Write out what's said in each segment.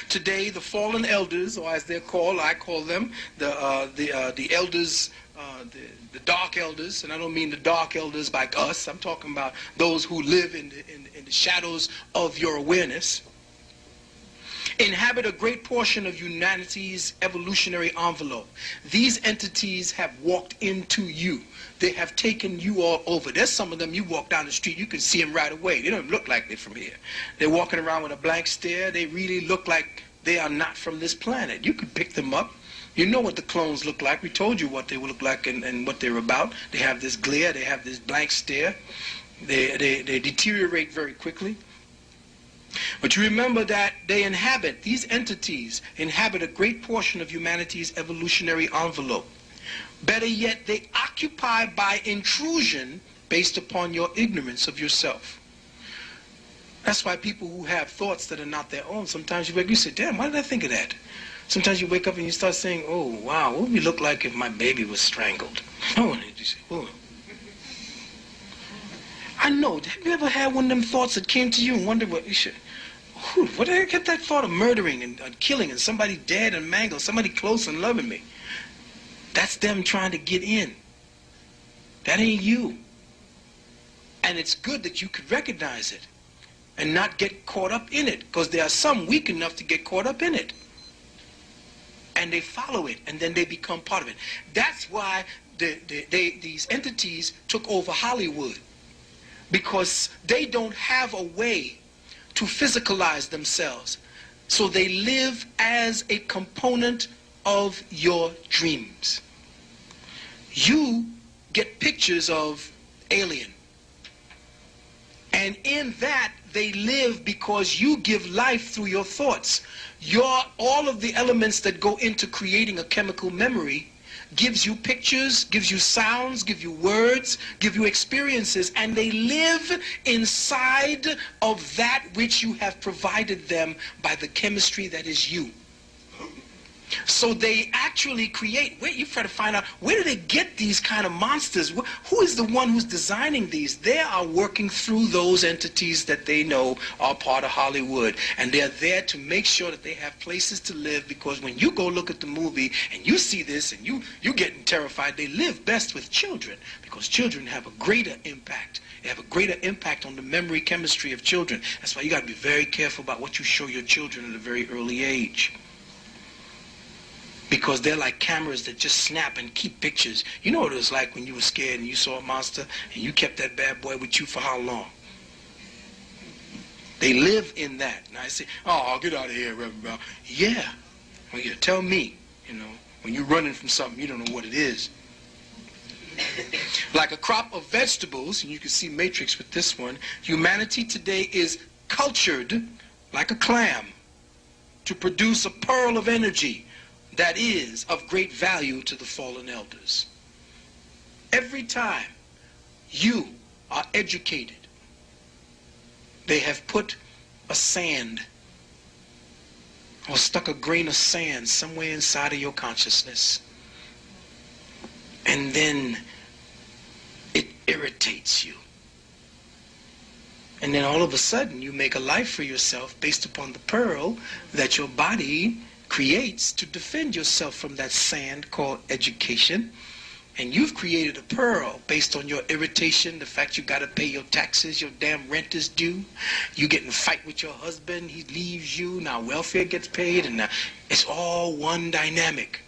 Today, the fallen elders, or as they're called, I call them the elders, the dark elders, and I don't mean the dark elders like us. I'm talking about those who live in the shadows of your awareness, inhabit a great portion of humanity's evolutionary envelope. These entities have walked into you. They have taken you all over. There's some of them, you walk down the street, you can see them right away. They don't look like they're from here. They're walking around with a blank stare. They really look like they are not from this planet. You could pick them up. You know what the clones look like. We told you what they look like and what they're about. They have this glare. They have this blank stare. They deteriorate very quickly. But you remember that these entities inhabit a great portion of humanity's evolutionary envelope. Better yet, they occupy by intrusion based upon your ignorance of yourself. That's why people who have thoughts that are not their own, sometimes you say, damn, why did I think of that? Sometimes you wake up and you start saying, oh, wow, what would it look like if my baby was strangled? Oh, and you say, oh. I know. Have you ever had one of them thoughts that came to you and wondered what you should... Where did I get that thought of murdering and killing and somebody dead and mangled, somebody close and loving me? That's them trying to get in. That ain't you. And it's good that you could recognize it and not get caught up in it, because there are some weak enough to get caught up in it. And they follow it, and then they become part of it. That's why these entities took over Hollywood, because they don't have a way to physicalize themselves. So they live as a component of your dreams. You get pictures of alien. And in that, they live because you give life through your thoughts. All of the elements that go into creating a chemical memory gives you pictures, gives you sounds, give you words, give you experiences, and they live inside of that which you have provided them by the chemistry that is you. So they actually create, you try to find out, where do they get these kind of monsters? Who is the one who's designing these? They are working through those entities that they know are part of Hollywood. And they're there to make sure that they have places to live, because when you go look at the movie and you see this and you're getting terrified, they live best with children, because children have a greater impact. They have a greater impact on the memory chemistry of children. That's why you got to be very careful about what you show your children at a very early age. Because they're like cameras that just snap and keep pictures. You know what it was like when you were scared and you saw a monster and you kept that bad boy with you for how long? They live in that. And I say, oh, I'll get out of here, Reverend Brown. Yeah. Well, you tell me, when you're running from something, you don't know what it is. Like a crop of vegetables, and you can see Matrix with this one, humanity today is cultured like a clam to produce a pearl of energy that is of great value to the fallen elders. Every time you are educated, they have put a sand or stuck a grain of sand somewhere inside of your consciousness. And then it irritates you. And then all of a sudden you make a life for yourself based upon the pearl that your body creates to defend yourself from that sand called education. And you've created a pearl based on your irritation, the fact you got to pay your taxes, your damn rent is due, you get in a fight with your husband, he leaves you, now welfare gets paid, and now it's all one dynamic.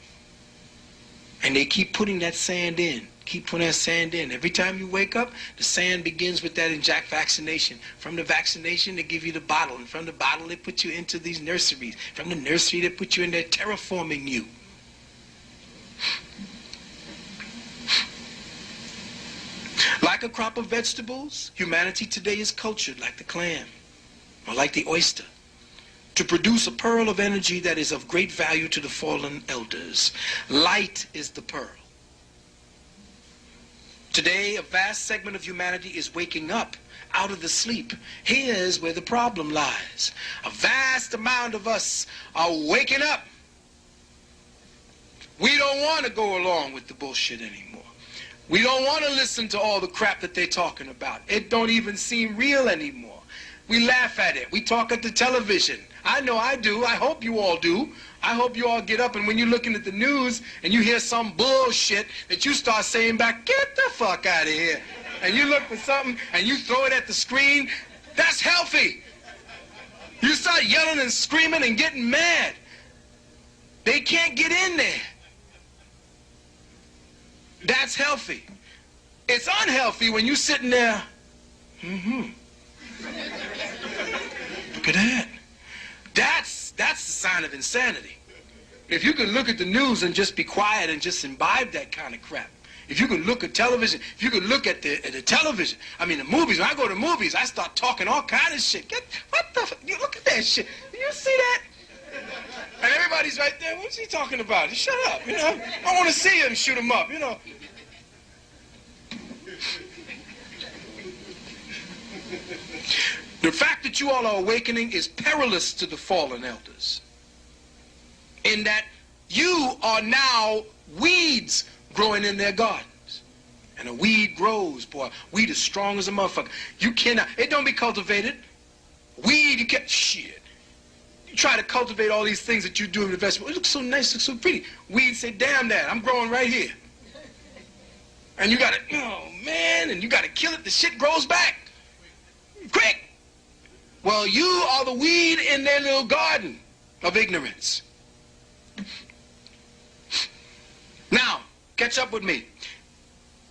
And they keep putting that sand in. Keep putting that sand in. Every time you wake up, the sand begins with that inject vaccination. From the vaccination, they give you the bottle. And from the bottle, they put you into these nurseries. From the nursery, they put you in there terraforming you. Like a crop of vegetables, humanity today is cultured like the clam or like the oyster to produce a pearl of energy that is of great value to the fallen elders. Light is the pearl. Today, a vast segment of humanity is waking up out of the sleep. Here's where the problem lies. A vast amount of us are waking up. We don't want to go along with the bullshit anymore. We don't want to listen to all the crap that they're talking about. It don't even seem real anymore. We laugh at it. We talk at the television. I know I do. I hope you all do. I hope you all get up and when you're looking at the news and you hear some bullshit that you start saying back, get the fuck out of here. And you look for something and you throw it at the screen. That's healthy. You start yelling and screaming and getting mad. They can't get in there. That's healthy. It's unhealthy when you're sitting there. Look at that. That's the sign of insanity. If you can look at the news and just be quiet and just imbibe that kind of crap. If you can look at television, if you can look at the television, I mean the movies, when I go to movies, I start talking all kind of shit. What the fuck? You look at that shit. Do you see that? And everybody's right there. What's he talking about? Just shut up, you know. I want to see him shoot him up, you know. The fact that you all are awakening is perilous to the fallen elders. In that you are now weeds growing in their gardens. And a weed grows, boy. Weed is strong as a motherfucker. You cannot, it don't be cultivated. Weed, you can't, shit. You try to cultivate all these things that you do in the vegetable. It looks so nice, it looks so pretty. Weeds say, damn that, I'm growing right here. And you gotta, oh man, and you gotta kill it, the shit grows back. Quick! Well, you are the weed in their little garden of ignorance. Now, catch up with me.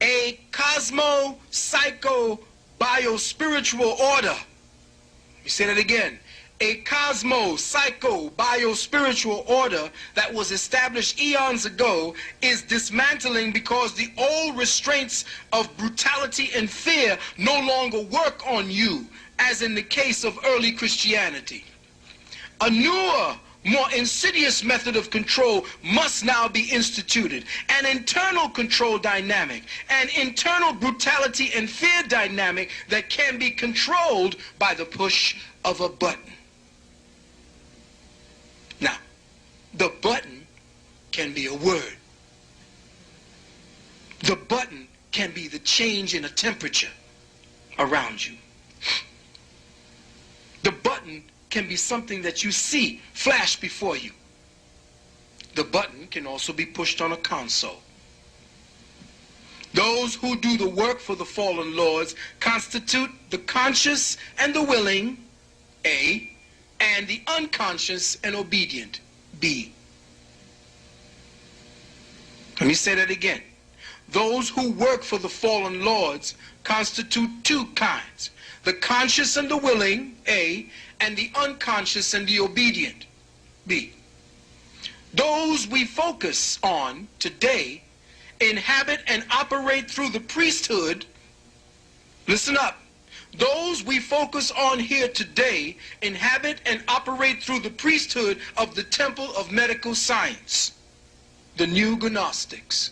A cosmo-psycho-bio-spiritual order. Let me say that again. A cosmo-psycho-bio-spiritual order that was established eons ago is dismantling because the old restraints of brutality and fear no longer work on you, as in the case of early Christianity. A newer, more insidious method of control must now be instituted. An internal control dynamic, an internal brutality and fear dynamic that can be controlled by the push of a button. Now, the button can be a word. The button can be the change in a temperature around you. The button can be something that you see flash before you. The button can also be pushed on a console. Those who do the work for the fallen lords constitute the conscious and the willing, A, and the unconscious and obedient, B. Let me say that again. Those who work for the fallen lords constitute two kinds. The conscious and the willing, A, and the unconscious and the obedient, B. Those we focus on today inhabit and operate through the priesthood. Listen up. Those we focus on here today inhabit and operate through the priesthood of the temple of medical science, the new Gnostics.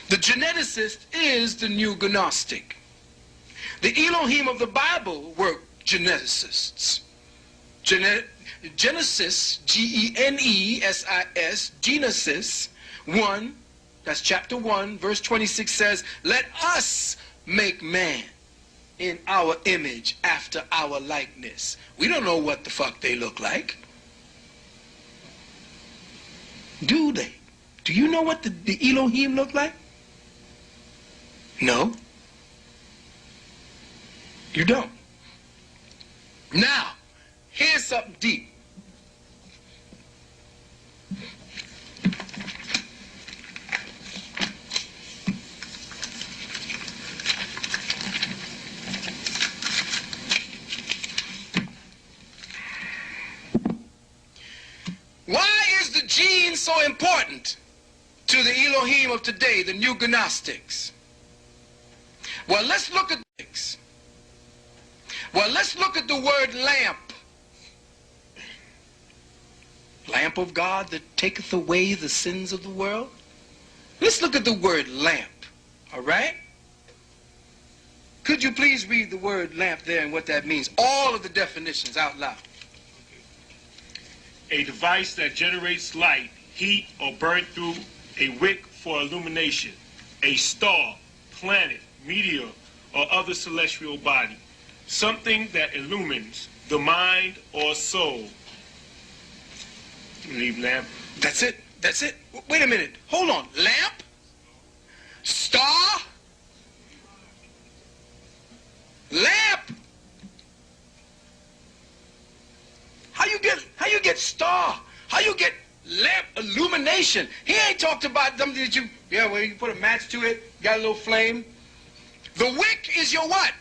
The geneticist is the new Gnostic. The Elohim of the Bible were geneticists. Genesis, G-E-N-E-S-I-S, Genesis 1, that's chapter 1, verse 26 says, let us make man in our image after our likeness. We don't know what the fuck they look like. Do they? Do you know what the Elohim look like? No. You don't. Now, here's something deep. Why is the gene so important to the Elohim of today, the new Gnostics? Well, let's look at this. Well, let's look at the word lamp. Lamp of God that taketh away the sins of the world. Let's look at the word lamp, all right? Could you please read the word lamp there and what that means? All of the definitions out loud. A device that generates light, heat, or burn through a wick for illumination. A star, planet, meteor, or other celestial body. something that illumines the mind or soul. Leave lamp. That's it. That's it. Wait a minute. Hold on. Lamp? Star? Lamp? How you get star? How you get lamp illumination? He ain't talked about them that you, where you put a match to it, got a little flame. The wick is your what?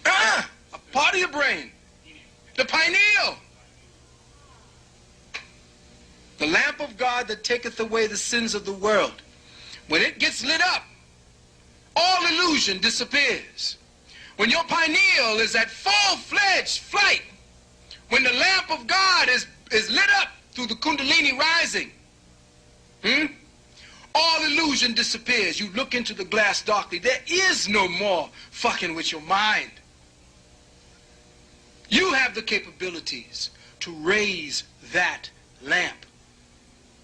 A part of your brain. The pineal. The lamp of God that taketh away the sins of the world. When it gets lit up, all illusion disappears. When your pineal is at full-fledged flight, when the lamp of God is lit up through the Kundalini rising, all illusion disappears. You look into the glass darkly. There is no more fucking with your mind. You have the capabilities to raise that lamp,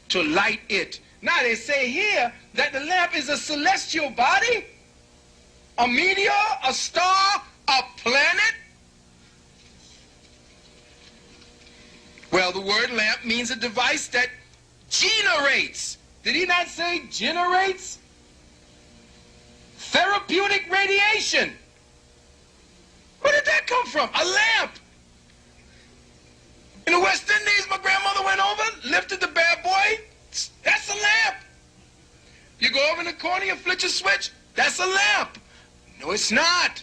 to light it. Now they say here that the lamp is a celestial body, a meteor, a star, a planet. Well, the word lamp means a device that generates. Did he not say generates? Therapeutic radiation. Where did that come from? A lamp. In the West Indies, my grandmother went over, lifted the bad boy. That's a lamp. You go over in the corner, you flick a switch. That's a lamp. No, it's not.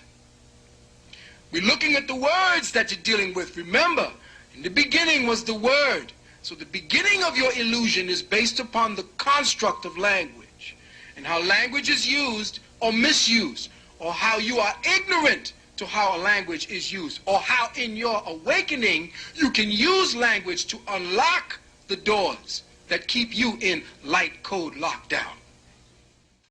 We're looking at the words that you're dealing with. Remember, in the beginning was the word. So the beginning of your illusion is based upon the construct of language and how language is used or misused, or how you are ignorant to how a language is used, or how in your awakening you can use language to unlock the doors that keep you in light code lockdown.